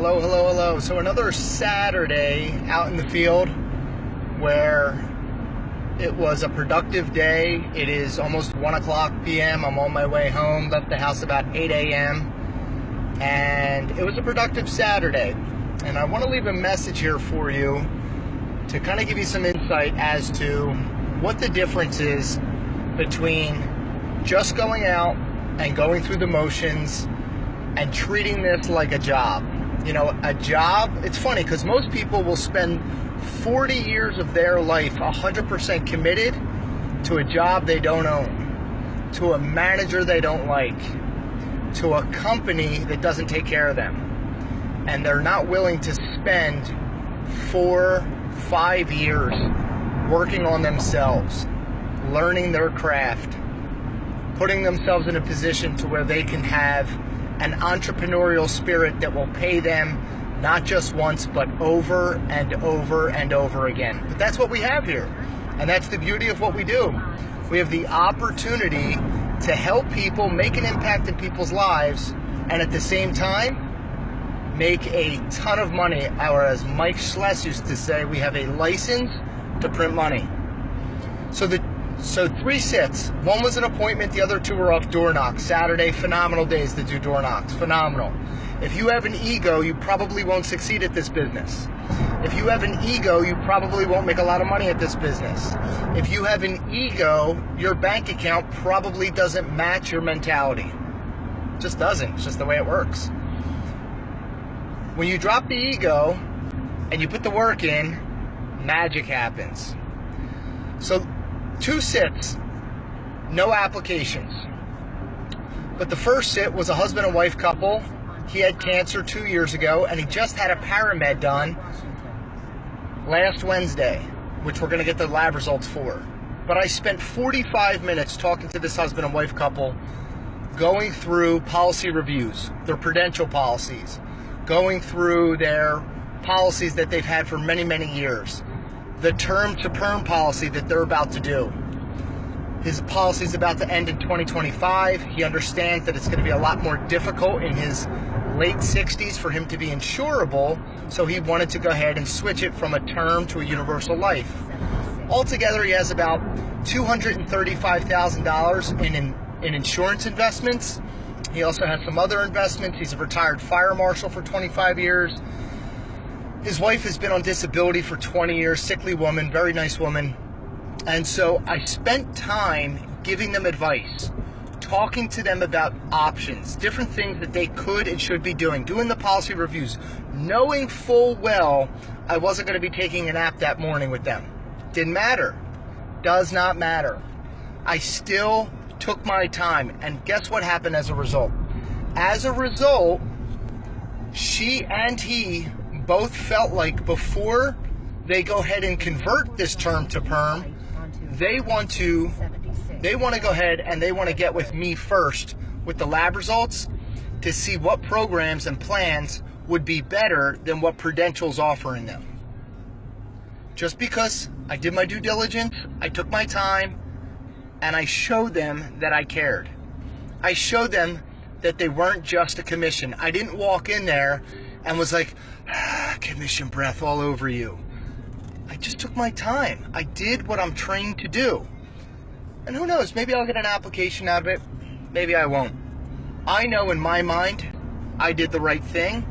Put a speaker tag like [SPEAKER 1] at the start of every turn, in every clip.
[SPEAKER 1] Hello, hello, hello. So another Saturday out in the field where it was a productive day. It is almost 1 o'clock p.m. I'm on my way home. Left the house about 8 a.m. And it was a productive Saturday. And I want to leave a message here for you to kind of give you some insight as to what the difference is between just going out and going through the motions and treating this like a job. You know, a job, it's funny because most people will spend 40 years of their life 100% committed to a job they don't own, to a manager they don't like, to a company that doesn't take care of them. And they're not willing to spend 4-5 years working on themselves, learning their craft, putting themselves in a position to where they can have an entrepreneurial spirit that will pay them not just once, but over and over and over again. But that's what we have here. And that's the beauty of what we do. We have the opportunity to help people make an impact in people's lives and at the same time make a ton of money. Or as Mike Schless used to say, we have a license to print money. So 3 sits. One was an appointment, the other 2 were off door knocks. Saturday, phenomenal days to do door knocks, phenomenal. If you have an ego, you probably won't succeed at this business. If you have an ego, you probably won't make a lot of money at this business. If you have an ego, your bank account probably doesn't match your mentality. It just doesn't. It's just the way it works. When you drop the ego and you put the work in, magic happens. So 2 sits, no applications. But the first sit was a husband and wife couple. He had cancer 2 years ago, and he just had a paramed done last Wednesday, which we're going to get the lab results for. But I spent 45 minutes talking to this husband and wife couple, going through policy reviews, their prudential policies, going through their policies that they've had for many, many years, the term to perm policy that they're about to do. His policy is about to end in 2025. He understands that it's going to be a lot more difficult in his late 60s for him to be insurable, so he wanted to go ahead and switch it from a term to a universal life. Altogether, he has about $235,000 in insurance investments. He also has some other investments. He's a retired fire marshal for 25 years. His wife has been on disability for 20 years, sickly woman, very nice woman. And so I spent time giving them advice, talking to them about options, different things that they could and should be doing the policy reviews, knowing full well I wasn't going to be taking a nap that morning with them. Didn't matter. Does not matter. I still took my time, and guess what happened as a result? As a result, she and he both felt like before they go ahead and convert this term to perm, they want to go ahead and they want to get with me first with the lab results to see what programs and plans would be better than what Prudential's offering them. Just because I did my due diligence, I took my time, and I showed them that I cared. I showed them that they weren't just a commission. I didn't walk in there and was like, commission breath all over you. I just took my time. I did what I'm trained to do. And who knows, maybe I'll get an application out of it. Maybe I won't. I know in my mind, I did the right thing,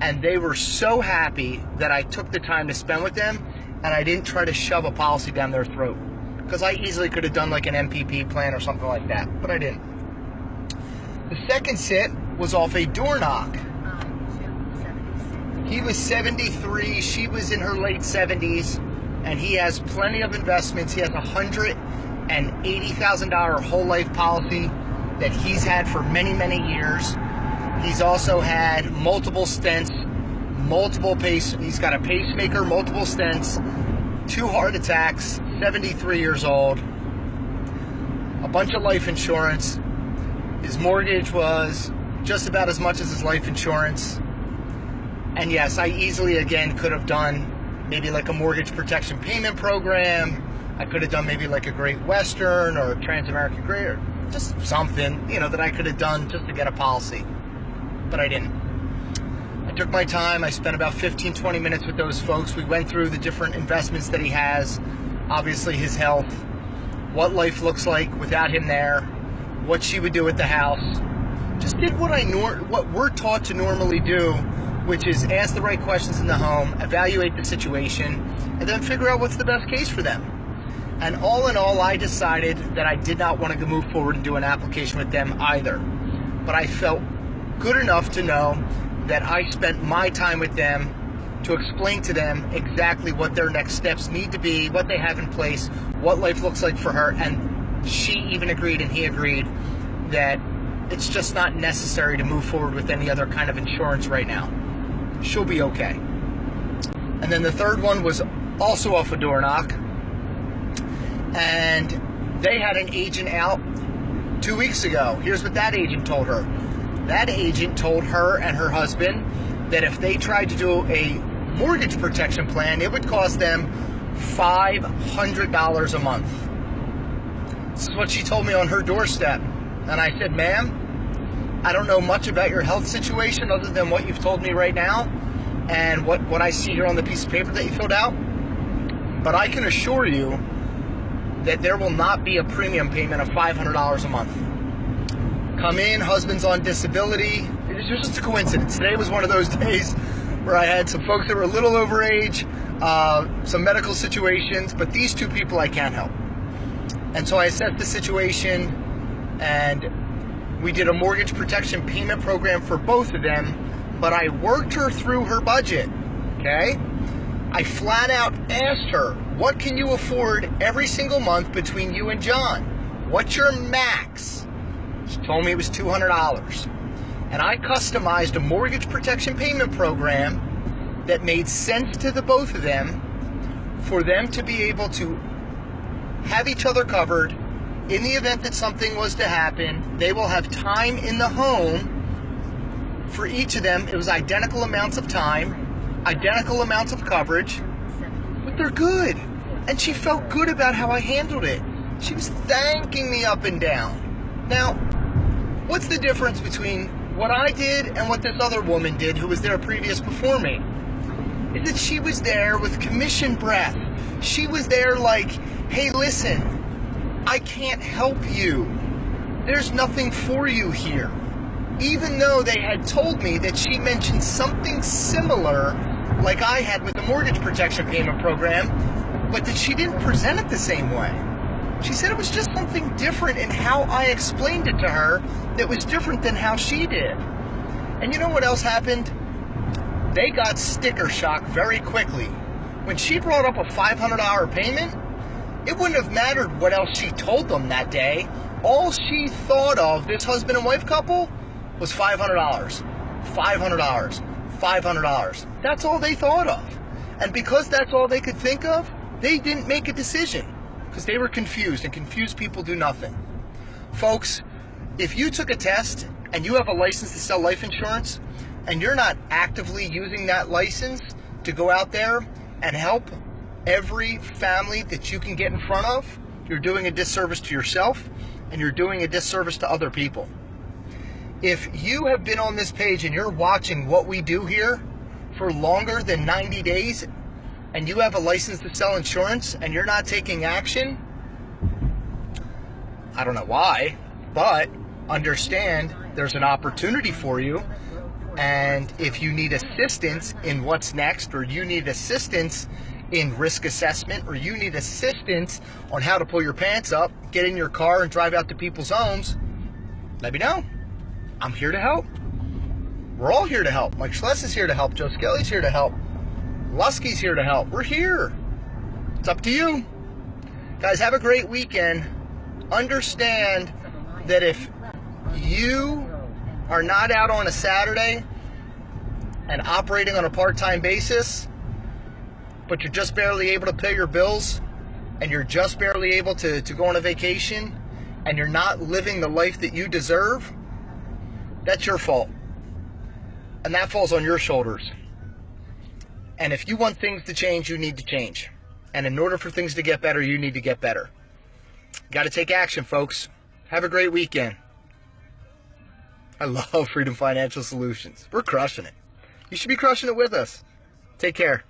[SPEAKER 1] and they were so happy that I took the time to spend with them, and I didn't try to shove a policy down their throat. Because I easily could have done like an MPP plan or something like that, but I didn't. The second sit was off a door knock. He was 73, she was in her late 70s, and he has plenty of investments. He has a $180,000 whole life policy that he's had for many, many years. He's also had multiple stents, he's got a pacemaker, multiple stents, 2 heart attacks, 73 years old, a bunch of life insurance. His mortgage was just about as much as his life insurance. And yes, I easily, again, could have done maybe like a mortgage protection payment program. I could have done maybe like a Great Western or a Transamerican Great, or just something, you know, that I could have done just to get a policy. But I didn't. I took my time. I spent about 15-20 minutes with those folks. We went through the different investments that he has, obviously his health, what life looks like without him there, what she would do at the house. Just did what we're taught to normally do, which is ask the right questions in the home, evaluate the situation, and then figure out what's the best case for them. And all in all, I decided that I did not want to move forward and do an application with them either. But I felt good enough to know that I spent my time with them to explain to them exactly what their next steps need to be, what they have in place, what life looks like for her. And she even agreed and he agreed that it's just not necessary to move forward with any other kind of insurance right now. She'll be okay. And then the third one was also off a door knock. And they had an agent out 2 weeks ago. Here's what that agent told her. That agent told her and her husband that if they tried to do a mortgage protection plan, it would cost them $500 a month. This is what she told me on her doorstep. And I said, ma'am, I don't know much about your health situation other than what you've told me right now and what I see here on the piece of paper that you filled out. But I can assure you that there will not be a premium payment of $500 a month. Come in, husband's on disability. It was just a coincidence. Today was one of those days where I had some folks that were a little over age, some medical situations, but these two people I can't help. And so I assessed the situation, and we did a mortgage protection payment program for both of them, but I worked her through her budget, okay? I flat out asked her, what can you afford every single month between you and John? What's your max? She told me it was $200. And I customized a mortgage protection payment program that made sense to the both of them for them to be able to have each other covered. In the event that something was to happen, they will have time in the home. For each of them, it was identical amounts of time, identical amounts of coverage, but they're good. And she felt good about how I handled it. She was thanking me up and down. Now, what's the difference between what I did and what this other woman did who was there previous before me? Is that she was there with commission breath. She was there like, hey, listen, I can't help you. There's nothing for you here. Even though they had told me that she mentioned something similar like I had with the mortgage protection payment program, but that she didn't present it the same way. She said it was just something different in how I explained it to her that was different than how she did. And you know what else happened? They got sticker shock very quickly. When she brought up a $500 payment, it wouldn't have mattered what else she told them that day. All she thought of, this husband and wife couple, was $500. $500. $500. That's all they thought of. And because that's all they could think of, they didn't make a decision. Because they were confused, and confused people do nothing. Folks, if you took a test and you have a license to sell life insurance and you're not actively using that license to go out there and help every family that you can get in front of, you're doing a disservice to yourself and you're doing a disservice to other people. If you have been on this page and you're watching what we do here for longer than 90 days and you have a license to sell insurance and you're not taking action, I don't know why, but understand there's an opportunity for you. And if you need assistance in what's next, or you need assistance in risk assessment, or you need assistance on how to pull your pants up, get in your car and drive out to people's homes, let me know. I'm here to help. We're all here to help. Mike Schless is here to help. Joe Skelly's here to help. Lusky's here to help. We're here. It's up to you. Guys, have a great weekend. Understand that if you are not out on a Saturday and operating on a part-time basis, but you're just barely able to pay your bills, and you're just barely able to go on a vacation, and you're not living the life that you deserve, that's your fault. And that falls on your shoulders. And if you want things to change, you need to change. And in order for things to get better, you need to get better. Got to take action, folks. Have a great weekend. I love Freedom Financial Solutions. We're crushing it. You should be crushing it with us. Take care.